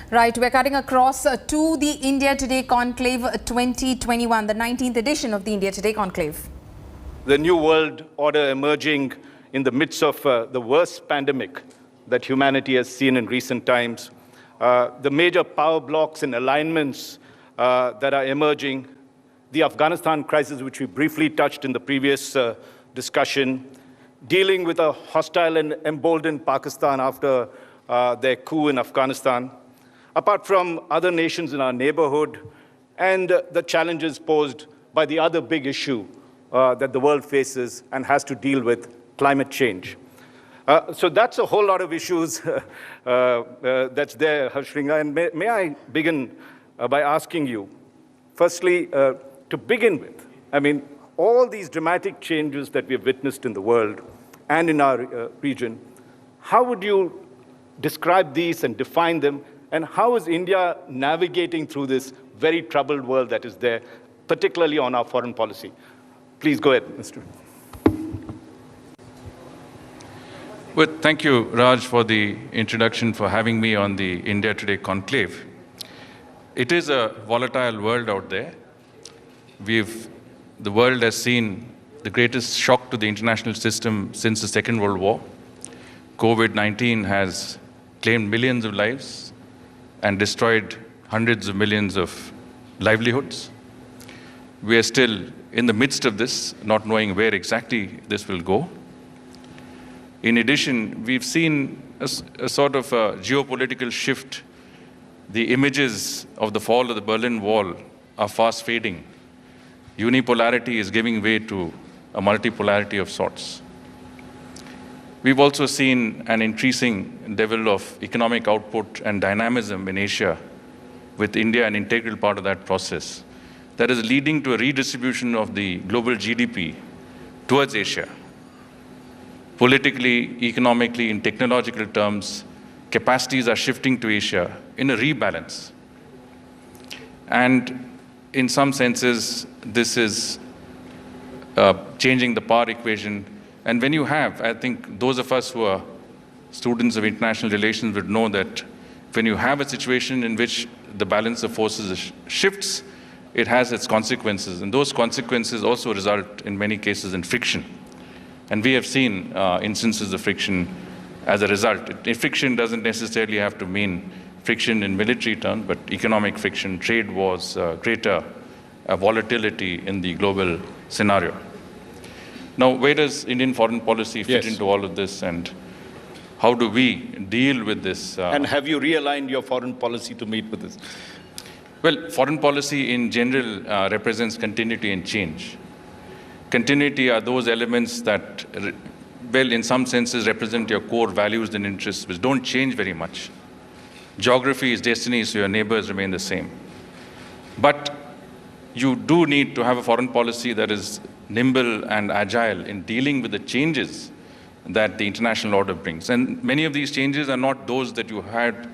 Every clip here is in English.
Right, we're cutting across to the India Today Conclave 2021, the 19th edition of the India Today Conclave. The new world order emerging in the midst of the worst pandemic that humanity has seen in recent times. The major power blocks and alignments that are emerging. The Afghanistan crisis, which we briefly touched in the previous discussion. Dealing with a hostile and emboldened Pakistan after their coup in Afghanistan. Apart from other nations in our neighborhood and the challenges posed by the other big issue that the world faces and has to deal with, climate change. So that's a whole lot of issues that's there, Harsh Shringla. And may I begin by asking you, firstly, to begin with, I mean, all these dramatic changes that we have witnessed in the world and in our region, how would you describe these and define them? And how is India navigating through this very troubled world that is there, particularly on our foreign policy? Please go ahead, Mr. Well, thank you, Raj, for the introduction, for having me on the India Today Conclave. It is a volatile world out there. The world has seen the greatest shock to the international system since the Second World War. COVID-19 has claimed millions of lives and destroyed hundreds of millions of livelihoods. We are still in the midst of this, not knowing where exactly this will go. In addition, we've seen a sort of a geopolitical shift. The images of the fall of the Berlin Wall are fast fading. Unipolarity is giving way to a multipolarity of sorts. We've also seen an increasing level of economic output and dynamism in Asia, with India an integral part of that process. That is leading to a redistribution of the global GDP towards Asia. Politically, economically, in technological terms, capacities are shifting to Asia in a rebalance. And in some senses, this is changing the power equation. And when you have, I think those of us who are students of international relations would know that when you have a situation in which the balance of forces shifts, it has its consequences. And those consequences also result in many cases in friction. And we have seen instances of friction as a result. Friction doesn't necessarily have to mean friction in military terms, but economic friction, trade wars, greater volatility in the global scenario. Now, where does Indian foreign policy fit into all of this, and how do we deal with this? And have you realigned your foreign policy to meet with this? Well, foreign policy in general represents continuity and change. Continuity are those elements that, well, in some senses represent your core values and interests, which don't change very much. Geography is destiny, so your neighbors remain the same. But you do need to have a foreign policy that is nimble and agile in dealing with the changes that the international order brings. And many of these changes are not those that you had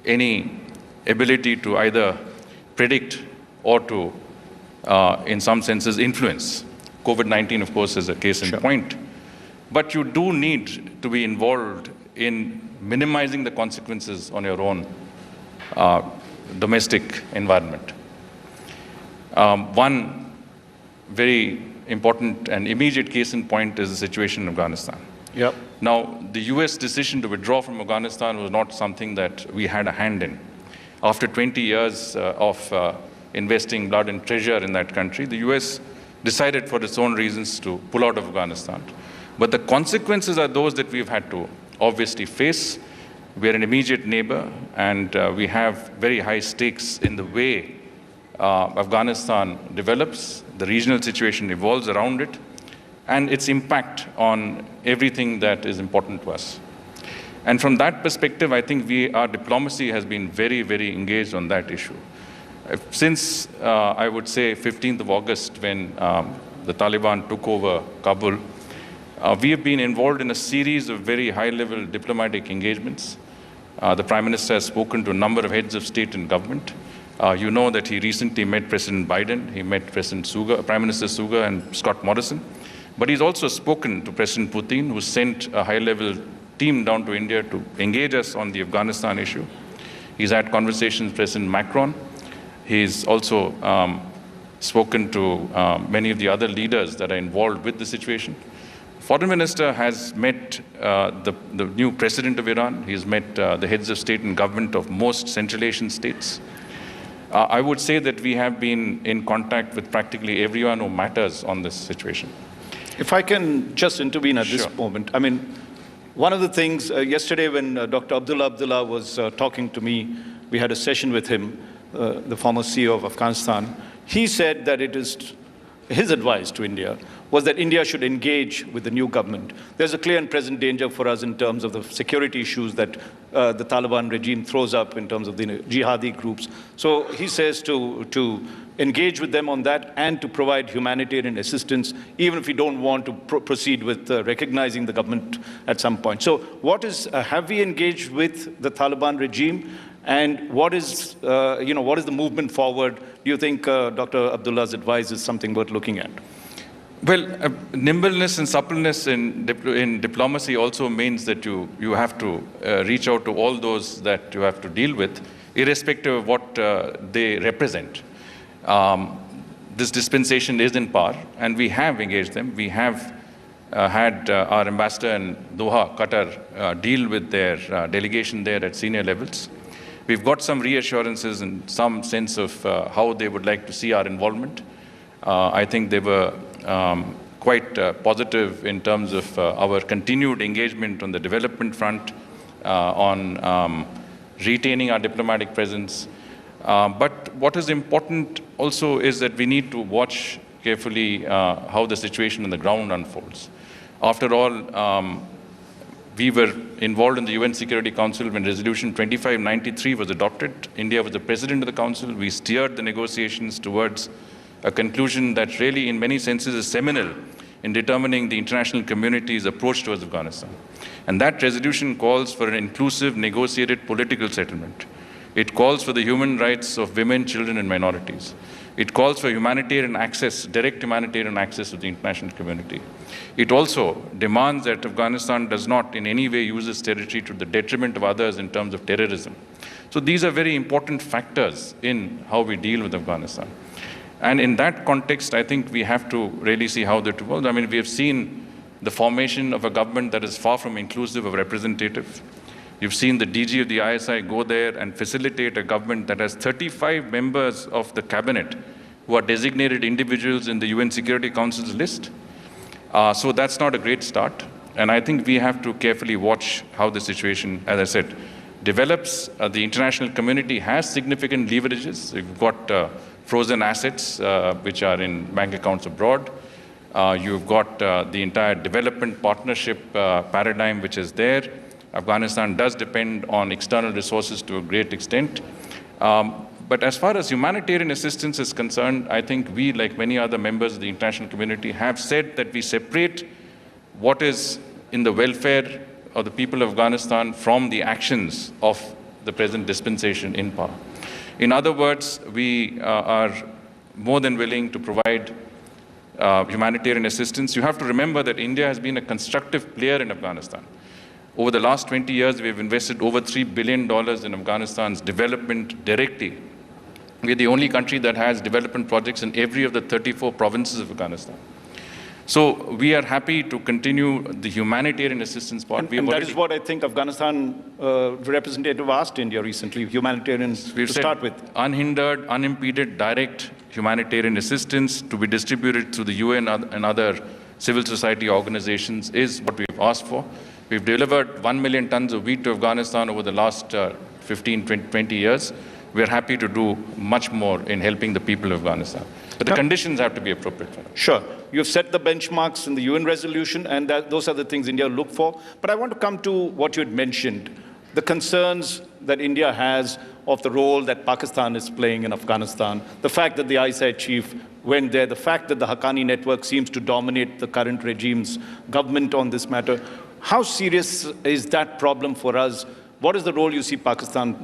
any ability to either predict or to, in some senses, influence. COVID-19, of course, is a case in point. But you do need to be involved in minimizing the consequences on your own domestic environment. One very important and immediate case in point is the situation in Afghanistan. Yep. Now, the US decision to withdraw from Afghanistan was not something that we had a hand in. After 20 years of investing blood and treasure in that country, the US decided for its own reasons to pull out of Afghanistan. But the consequences are those that we've had to obviously face. We're an immediate neighbor, and we have very high stakes in the way Afghanistan develops, the regional situation evolves around it, and its impact on everything that is important to us. And from that perspective, I think our diplomacy has been very, very engaged on that issue. Since, I would say, 15th of August, when the Taliban took over Kabul, we have been involved in a series of very high-level diplomatic engagements. The Prime Minister has spoken to a number of heads of state and government. You know that he recently met President Biden, he met Prime Minister Suga and Scott Morrison. But he's also spoken to President Putin, who sent a high-level team down to India to engage us on the Afghanistan issue. He's had conversations with President Macron. He's also spoken to many of the other leaders that are involved with the situation. Foreign Minister has met the new president of Iran. He's met the heads of state and government of most Central Asian states. I would say that we have been in contact with practically everyone who matters on this situation. If I can just intervene at Sure. this moment. I mean, one of the things, yesterday when Dr. Abdullah was talking to me, we had a session with him, the former CEO of Afghanistan. He said that it is his advice to India was that India should engage with the new government. There's a clear and present danger for us in terms of the security issues that the Taliban regime throws up in terms of the jihadi groups. So he says to engage with them on that and to provide humanitarian assistance, even if we don't want to proceed with recognizing the government at some point. So what is, have we engaged with the Taliban regime? And what is, what is the movement forward? Do you think Dr. Abdullah's advice is something worth looking at? Well, nimbleness and suppleness in diplomacy also means that you have to reach out to all those that you have to deal with, irrespective of what they represent. This dispensation is in power, and we have engaged them. We have had our ambassador in Doha, Qatar, deal with their delegation there at senior levels. We've got some reassurances and some sense of how they would like to see our involvement. I think they were quite positive in terms of our continued engagement on the development front, on retaining our diplomatic presence. But what is important also is that we need to watch carefully how the situation on the ground unfolds. After all, we were involved in the UN Security Council when Resolution 2593 was adopted. India was the president of the council. We steered the negotiations towards a conclusion that really, in many senses, is seminal in determining the international community's approach towards Afghanistan. And that resolution calls for an inclusive, negotiated political settlement. It calls for the human rights of women, children, and minorities. It calls for humanitarian access, direct humanitarian access to the international community. It also demands that Afghanistan does not in any way use its territory to the detriment of others in terms of terrorism. So these are very important factors in how we deal with Afghanistan. And in that context, I think we have to really see how that evolves. I mean, we have seen the formation of a government that is far from inclusive or representative. You've seen the DG of the ISI go there and facilitate a government that has 35 members of the cabinet who are designated individuals in the UN Security Council's list. So that's not a great start. And I think we have to carefully watch how the situation, as I said, develops. The international community has significant leverages. You've got frozen assets, which are in bank accounts abroad. You've got the entire development partnership paradigm, which is there. Afghanistan does depend on external resources to a great extent. But as far as humanitarian assistance is concerned, I think we, like many other members of the international community, have said that we separate what is in the welfare of the people of Afghanistan from the actions of the present dispensation in power. In other words, we are more than willing to provide humanitarian assistance. You have to remember that India has been a constructive player in Afghanistan. Over the last 20 years, we have invested over $3 billion in Afghanistan's development directly. We are the only country that has development projects in every of the 34 provinces of Afghanistan. So we are happy to continue the humanitarian assistance part. And that is what I think Afghanistan representative asked India recently, humanitarians to start with. Unhindered, unimpeded, direct humanitarian assistance to be distributed through the UN and other civil society organizations is what we've asked for. We've delivered 1 million tons of wheat to Afghanistan over the last 15, 20 years. We're happy to do much more in helping the people of Afghanistan. But the conditions have to be appropriate for that. Sure. You've set the benchmarks in the UN resolution, and those are the things India will look for. But I want to come to what you had mentioned, the concerns that India has of the role that Pakistan is playing in Afghanistan, the fact that the ISI chief went there, the fact that the Haqqani network seems to dominate the current regime's government on this matter. How serious is that problem for us? What is the role you see Pakistan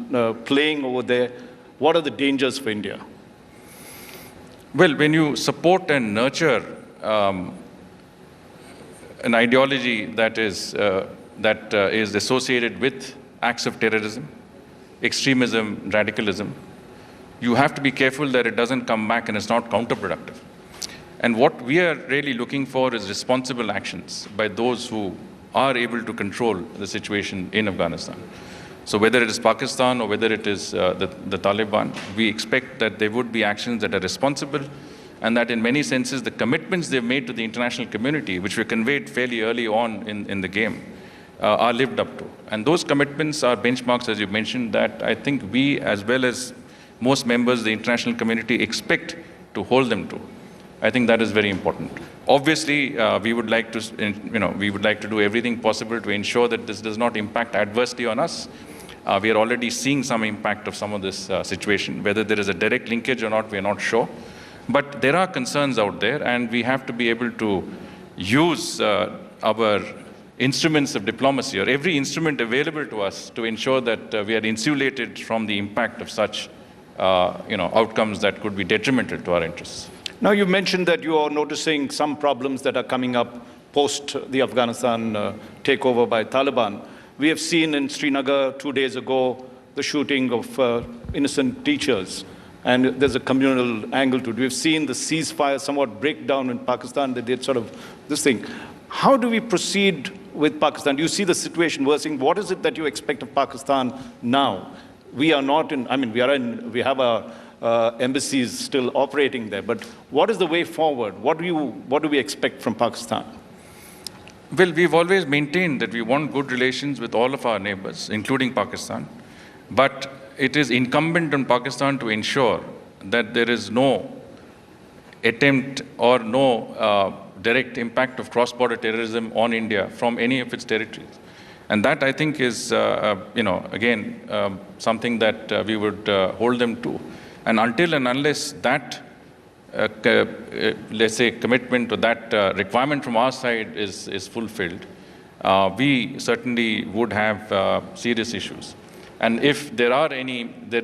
playing over there? What are the dangers for India? Well, when you support and nurture an ideology that is associated with acts of terrorism, extremism, radicalism, you have to be careful that it doesn't come back and it's not counterproductive. And what we are really looking for is responsible actions by those who are able to control the situation in Afghanistan. So whether it is Pakistan or whether it is the Taliban, we expect that there would be actions that are responsible and that in many senses the commitments they've made to the international community, which were conveyed fairly early on in the game, are lived up to. And those commitments are benchmarks, as you mentioned, that I think we, as well as most members of the international community, expect to hold them to. I think that is very important. Obviously, we would like to do everything possible to ensure that this does not impact adversely on us. We are already seeing some impact of some of this situation. Whether there is a direct linkage or not, we are not sure. But there are concerns out there, and we have to be able to use our instruments of diplomacy, or every instrument available to us, to ensure that we are insulated from the impact of such outcomes that could be detrimental to our interests. Now, you mentioned that you are noticing some problems that are coming up post the Afghanistan takeover by Taliban. We have seen in Srinagar 2 days ago the shooting of innocent teachers, and there's a communal angle to it. We've seen the ceasefire somewhat break down in Pakistan. They did sort of this thing. How do we proceed with Pakistan? Do you see the situation worsening? What is it that you expect of Pakistan now? We are not in, I mean, we have our embassies still operating there, but what is the way forward? What do we expect from Pakistan? Well, we've always maintained that we want good relations with all of our neighbors, including Pakistan. But it is incumbent on Pakistan to ensure that there is no attempt or no direct impact of cross-border terrorism on India from any of its territories. And that, I think, is, again, something that we would hold them to. And until and unless that, let's say, commitment or that requirement from our side is fulfilled, we certainly would have serious issues. And if there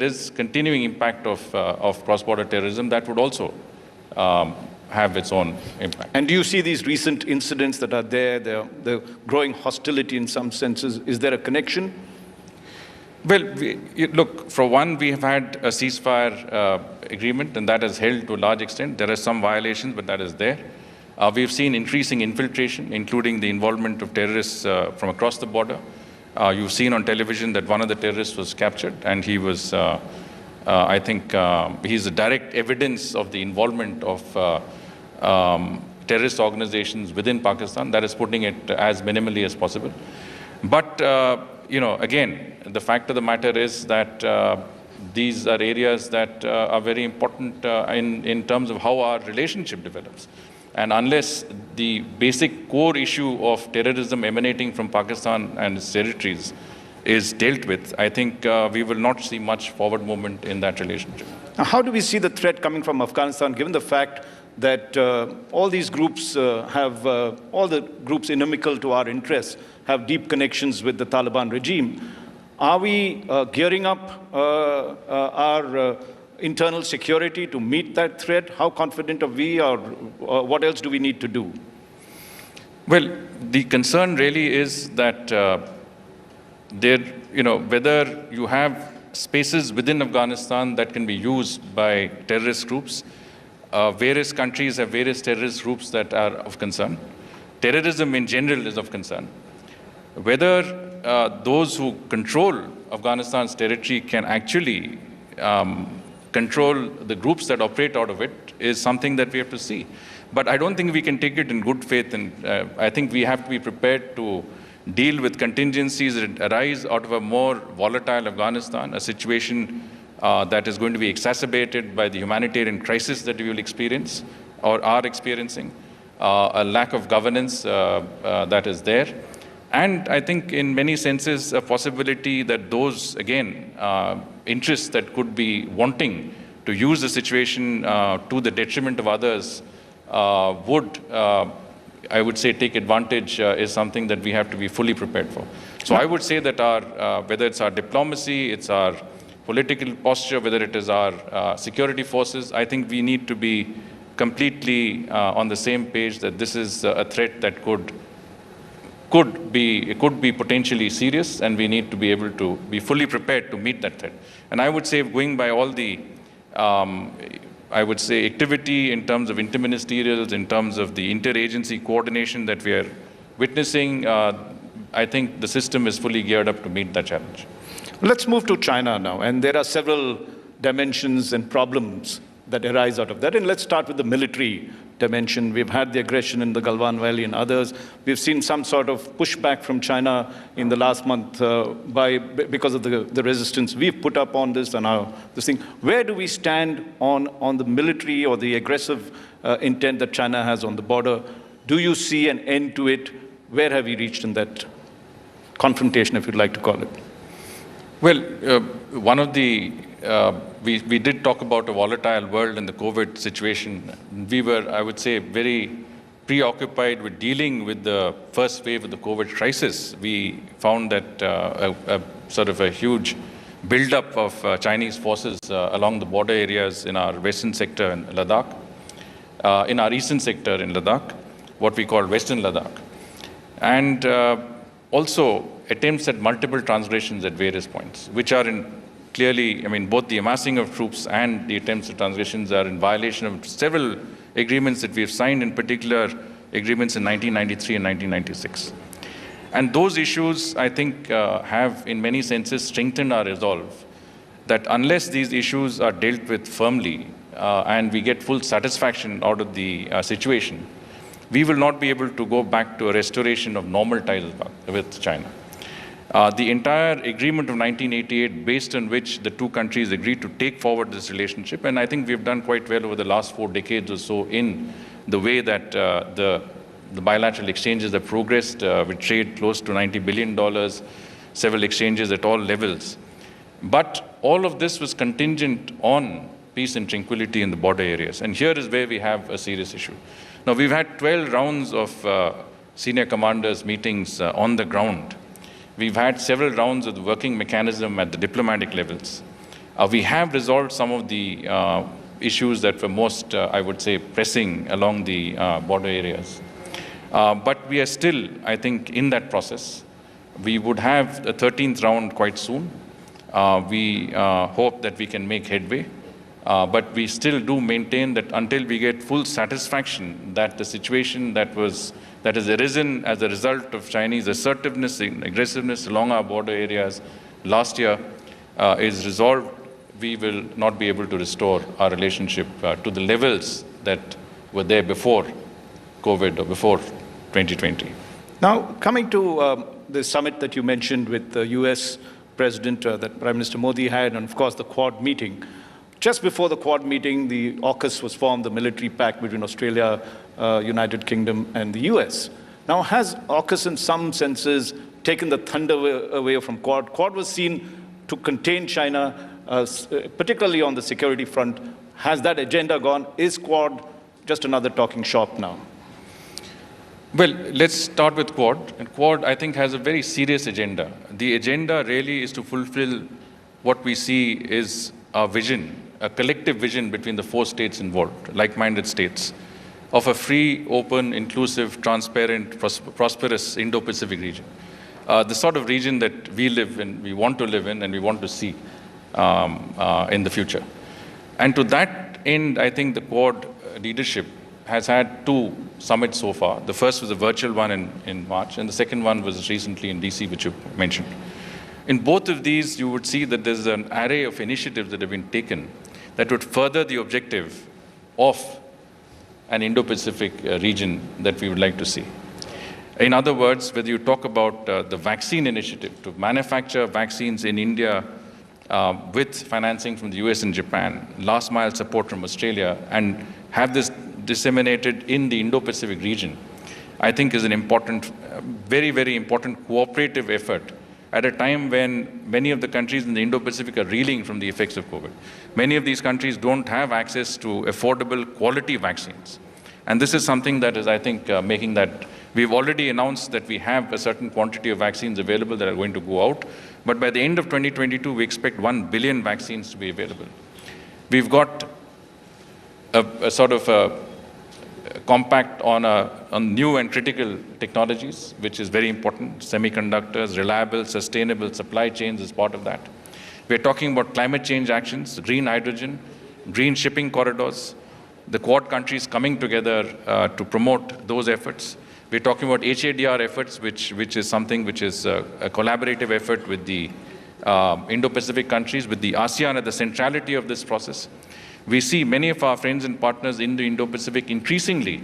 is continuing impact of cross-border terrorism, that would also have its own impact. And do you see these recent incidents that are there, the growing hostility in some senses? Is there a connection? Well, look, for one, we have had a ceasefire agreement, and that has held to a large extent. There are some violations, but that is there. We've seen increasing infiltration, including the involvement of terrorists from across the border. You've seen on television that one of the terrorists was captured, and he was, I think, he's a direct evidence of the involvement of terrorist organizations within Pakistan. That is putting it as minimally as possible. But, again, the fact of the matter is that these are areas that are very important in terms of how our relationship develops. And unless the basic core issue of terrorism emanating from Pakistan and its territories is dealt with, I think we will not see much forward movement in that relationship. Now, how do we see the threat coming from Afghanistan, given the fact that all these groups all the groups inimical to our interests have deep connections with the Taliban regime? Are we gearing up our internal security to meet that threat? How confident are we, or what else do we need to do? Well, the concern really is that whether you have spaces within Afghanistan that can be used by terrorist groups. Various countries have various terrorist groups that are of concern. Terrorism in general is of concern. Whether those who control Afghanistan's territory can actually control the groups that operate out of it is something that we have to see. But I don't think we can take it in good faith, and I think we have to be prepared to deal with contingencies that arise out of a more volatile Afghanistan, a situation that is going to be exacerbated by the humanitarian crisis that we will experience or are experiencing, a lack of governance that is there. And I think in many senses, a possibility that those, again, interests that could be wanting to use the situation to the detriment of others would, I would say, take advantage is something that we have to be fully prepared for. So I would say that our, whether it's our diplomacy, it's our political posture, whether it is our security forces, I think we need to be completely on the same page that this is a threat that could could be potentially serious, and we need to be able to be fully prepared to meet that threat. And I would say, going by all the, I would say, activity in terms of interministerials, in terms of the interagency coordination that we are witnessing, I think the system is fully geared up to meet that challenge. Let's move to China now, and there are several dimensions and problems that arise out of that. And let's start with the military dimension. We've had the aggression in the Galwan Valley and others. We've seen some sort of pushback from China in the last month because of the resistance we've put up on this and this thing. Where do we stand on the military or the aggressive intent that China has on the border? Do you see an end to it? Where have we reached in that confrontation, if you'd like to call it? Well, one of the we did talk about a volatile world and the COVID situation. We were, I would say, very preoccupied with dealing with the first wave of the COVID crisis. We found that a sort of a huge buildup of Chinese forces along the border areas in our western sector in Ladakh, in our eastern sector in Ladakh, what we call Western Ladakh, and also attempts at multiple transgressions at various points, which are clearly, I mean, both the amassing of troops and the attempts at transgressions are in violation of several agreements that we have signed, in particular agreements in 1993 and 1996. And those issues, I think, have in many senses strengthened our resolve that unless these issues are dealt with firmly and we get full satisfaction out of the situation, we will not be able to go back to a restoration of normal ties with China. The entire agreement of 1988, based on which the two countries agreed to take forward this relationship, and I think we've done quite well over the last 4 decades or so in the way that the bilateral exchanges have progressed, with trade close to $90 billion, several exchanges at all levels. But all of this was contingent on peace and tranquility in the border areas. And here is where we have a serious issue. Now, we've had 12 rounds of senior commanders meetings on the ground. We've had several rounds of the working mechanism at the diplomatic levels. We have resolved some of the issues that were most, I would say, pressing along the border areas. But we are still, I think, in that process. We would have a 13th round quite soon. We hope that we can make headway. But we still do maintain that until we get full satisfaction that the situation that has arisen as a result of Chinese assertiveness and aggressiveness along our border areas last year is resolved, we will not be able to restore our relationship to the levels that were there before COVID or before 2020. Now, coming to the summit that you mentioned with the US President that Prime Minister Modi had, and of course the Quad meeting. Just before the Quad meeting, the AUKUS was formed, the military pact between Australia, United Kingdom, and the US. Now, has AUKUS in some senses taken the thunder away from Quad? Quad was seen to contain China, particularly on the security front. Has that agenda gone? Is Quad just another talking shop now? Well, let's start with Quad. And Quad, I think, has a very serious agenda. The agenda really is to fulfill what we see is a vision, a collective vision between the 4 states involved, like-minded states, of a free, open, inclusive, transparent, prosperous Indo-Pacific region. The sort of region that we live in, we want to live in, and we want to see in the future. And to that end, I think the Quad leadership has had 2 summits so far. The first was a virtual one in March, and the second one was recently in DC, which you mentioned. In both of these, you would see that there's an array of initiatives that have been taken that would further the objective of an Indo-Pacific region that we would like to see. In other words, whether you talk about the vaccine initiative to manufacture vaccines in India with financing from the US and Japan, last mile support from Australia, and have this disseminated in the Indo-Pacific region, I think is an important, very, very important cooperative effort at a time when many of the countries in the Indo-Pacific are reeling from the effects of COVID. Many of these countries don't have access to affordable quality vaccines. And this is something that is, I think, making that, we've already announced that we have a certain quantity of vaccines available that are going to go out. But by the end of 2022, we expect 1 billion vaccines to be available. We've got a sort of a compact on new and critical technologies, which is very important. Semiconductors, reliable, sustainable supply chains is part of that. We're talking about climate change actions, green hydrogen, green shipping corridors, the Quad countries coming together to promote those efforts. We're talking about HADR efforts, which is something which is a collaborative effort with the Indo-Pacific countries, with the ASEAN at the centrality of this process. We see many of our friends and partners in the Indo-Pacific increasingly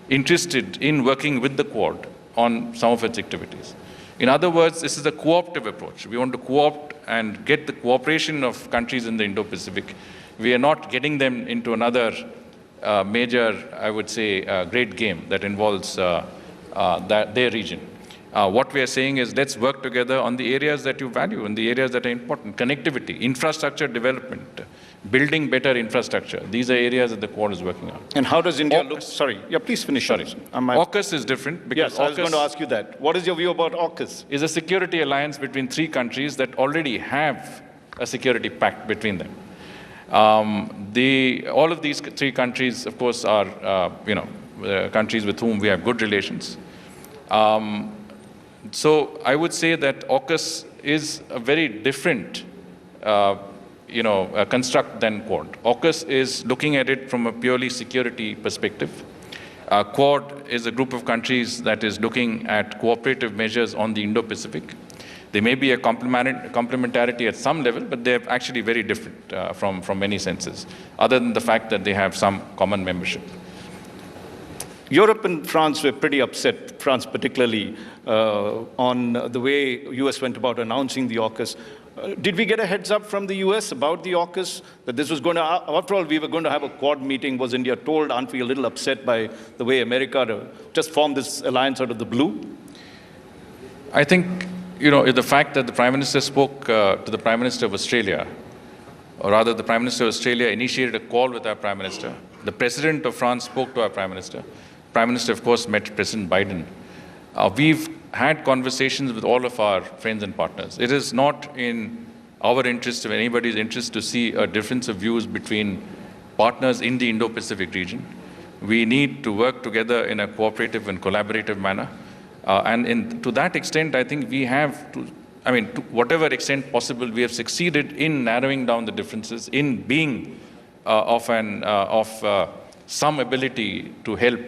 interested in working with the Quad on some of its activities. In other words, this is a cooperative approach. We want to co-opt and get the cooperation of countries in the Indo-Pacific. We are not getting them into another major, I would say, great game that involves their region. What we are saying is let's work together on the areas that you value and the areas that are important. Connectivity, infrastructure development, building better infrastructure. These are areas that the Quad is working on. And how does India look? Sorry, yeah, please finish. Sorry. AUKUS is different because yes, I was going to ask you that. What is your view about AUKUS? Is a security alliance between three countries that already have a security pact between them. All of these three countries, of course, are countries with whom we have good relations. So I would say that AUKUS is a very different construct than Quad. AUKUS is looking at it from a purely security perspective. Quad is a group of countries that is looking at cooperative measures on the Indo-Pacific. There may be a complementarity at some level, but they're actually very different from many senses, other than the fact that they have some common membership. Europe and France were pretty upset, France particularly, on the way US went about announcing the AUKUS. Did we get a heads up from the US about the AUKUS, that this was going to, after all, we were going to have a Quad meeting? Was India told? Aren't we a little upset by the way America just formed this alliance out of the blue? I think, the fact that the Prime Minister spoke to the Prime Minister of Australia, or rather the Prime Minister of Australia initiated a call with our Prime Minister. The President of France spoke to our Prime Minister. Prime Minister, of course, met President Biden. We've had conversations with all of our friends and partners. It is not in our interest, or anybody's interest, to see a difference of views between partners in the Indo-Pacific region. We need to work together in a cooperative and collaborative manner. To that extent, I think we have to whatever extent possible, we have succeeded in narrowing down the differences, in being of some ability to help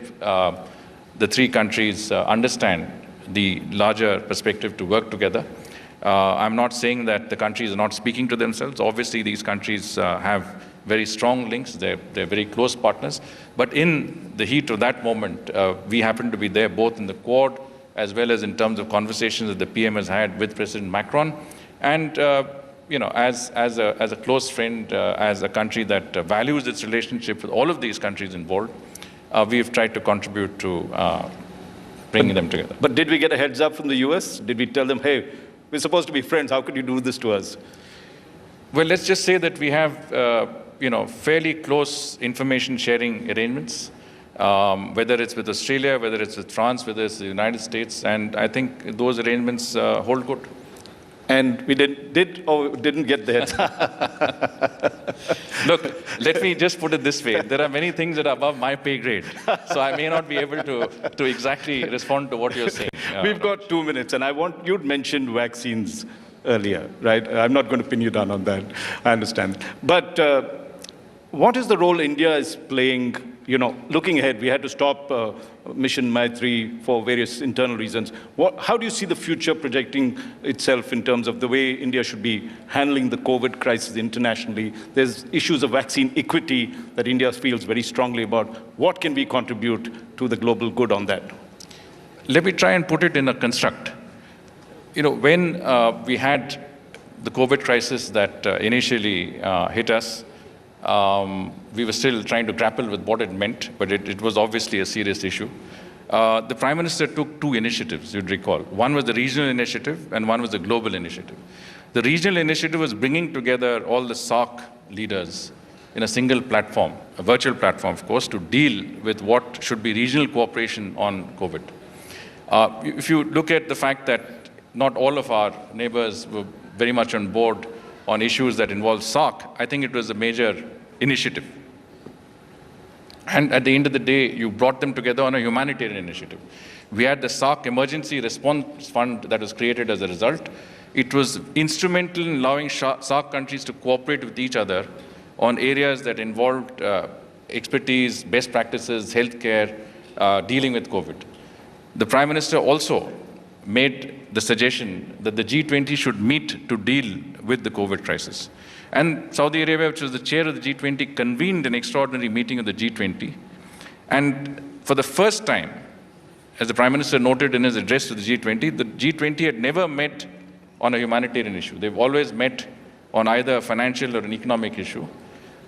the three countries understand the larger perspective to work together. I'm not saying that the countries are not speaking to themselves. Obviously, these countries have very strong links. They're very close partners. But in the heat of that moment, we happen to be there both in the Quad as well as in terms of conversations that the PM has had with President Macron. And as a close friend, as a country that values its relationship with all of these countries involved, we've tried to contribute to bringing them together. But did we get a heads up from the US? Did we tell them, hey, we're supposed to be friends, how could you do this to us? Well, let's just say that we have fairly close information sharing arrangements, whether it's with Australia, whether it's with France, whether it's the United States, and I think those arrangements hold good. And we did or didn't get there. Look, let me just put it this way. There are many things that are above my pay grade. So I may not be able to exactly respond to what you're saying. We've got 2 minutes, and you'd mentioned vaccines earlier, right? I'm not going to pin you down on that. I understand. But what is the role India is playing? Looking ahead, we had to stop Mission Maitri for various internal reasons. How do you see the future projecting itself in terms of the way India should be handling the COVID crisis internationally? There's issues of vaccine equity that India feels very strongly about. What can we contribute to the global good on that? Let me try and put it in a construct. When we had the COVID crisis that initially hit us, we were still trying to grapple with what it meant, but it was obviously a serious issue. The Prime Minister took two initiatives, you'd recall. One was the regional initiative, and one was the global initiative. The regional initiative was bringing together all the SAARC leaders in a single platform, a virtual platform, of course, to deal with what should be regional cooperation on COVID. If you look at the fact that not all of our neighbors were very much on board on issues that involve SAARC, I think it was a major initiative. And at the end of the day, you brought them together on a humanitarian initiative. We had the SARC Emergency Response Fund that was created as a result. It was instrumental in allowing SARC countries to cooperate with each other on areas that involved expertise, best practices, healthcare, dealing with COVID. The Prime Minister also made the suggestion that the G20 should meet to deal with the COVID crisis. And Saudi Arabia, which was the chair of the G20, convened an extraordinary meeting of the G20. And for the first time, as the Prime Minister noted in his address to the G20 had never met on a humanitarian issue. They've always met on either a financial or an economic issue.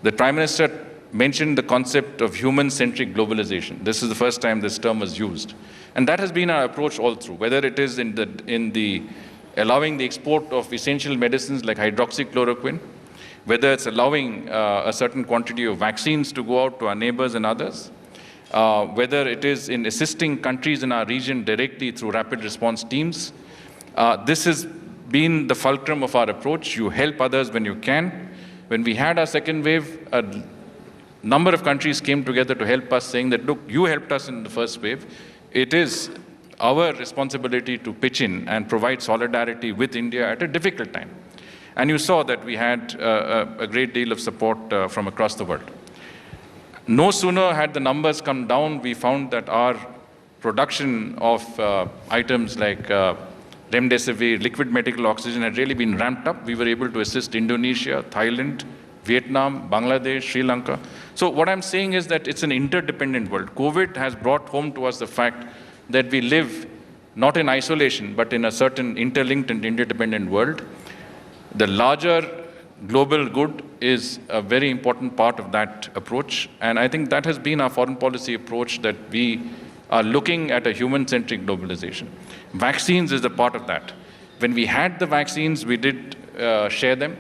The Prime Minister mentioned the concept of human-centric globalization. This is the first time this term was used. And that has been our approach all through, whether it is in the allowing the export of essential medicines like hydroxychloroquine, whether it's allowing a certain quantity of vaccines to go out to our neighbors and others, whether it is in assisting countries in our region directly through rapid response teams. This has been the fulcrum of our approach. You help others when you can. When we had our second wave, a number of countries came together to help us, saying that, look, you helped us in the first wave. It is our responsibility to pitch in and provide solidarity with India at a difficult time. And you saw that we had a great deal of support from across the world. No sooner had the numbers come down, we found that our production of items like remdesivir, liquid medical oxygen had really been ramped up. We were able to assist Indonesia, Thailand, Vietnam, Bangladesh, Sri Lanka. So what I'm saying is that it's an interdependent world. COVID has brought home to us the fact that we live not in isolation, but in a certain interlinked and interdependent world. The larger global good is a very important part of that approach. And I think that has been our foreign policy approach, that we are looking at a human-centric globalization. Vaccines is a part of that. When we had the vaccines, we did share them.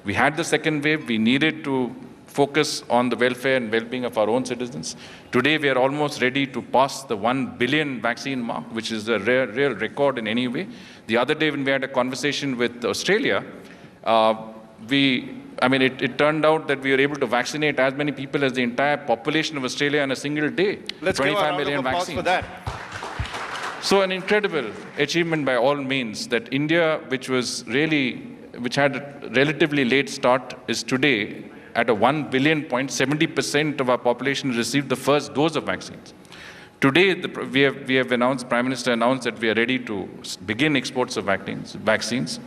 We had the second wave. We needed to focus on the welfare and well-being of our own citizens. Today, we are almost ready to pass the 1 billion vaccine mark, which is a real record in any way. The other day, when we had a conversation with Australia, it turned out that we were able to vaccinate as many people as the entire population of Australia in a single day. Let's 25 million vaccines. For that. So an incredible achievement by all means, that India, which had a relatively late start, is today at a 1 billion point. 70% of our population received the first dose of vaccines. Today, we have announced, Prime Minister announced that we are ready to begin exports of vaccines.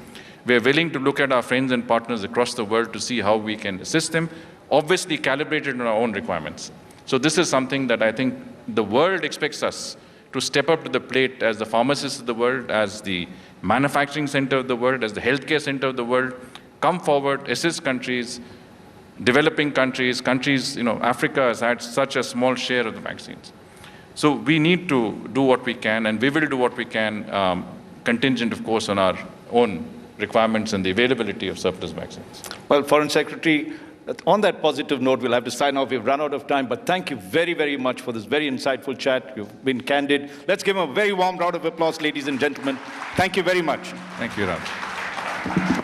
We are willing to look at our friends and partners across the world to see how we can assist them, obviously calibrated on our own requirements. So this is something that I think the world expects us to step up to the plate as the pharmacists of the world, as the manufacturing center of the world, as the healthcare center of the world, come forward, assist countries, developing countries, Africa has had such a small share of the vaccines. So we need to do what we can, and we will do what we can, contingent, of course, on our own requirements and the availability of surplus vaccines. Well, Foreign Secretary, on that positive note, we'll have to sign off. We've run out of time, but thank you very, very much for this very insightful chat. You've been candid. Let's give him a very warm round of applause, ladies and gentlemen. Thank you very much. Thank you, Raj.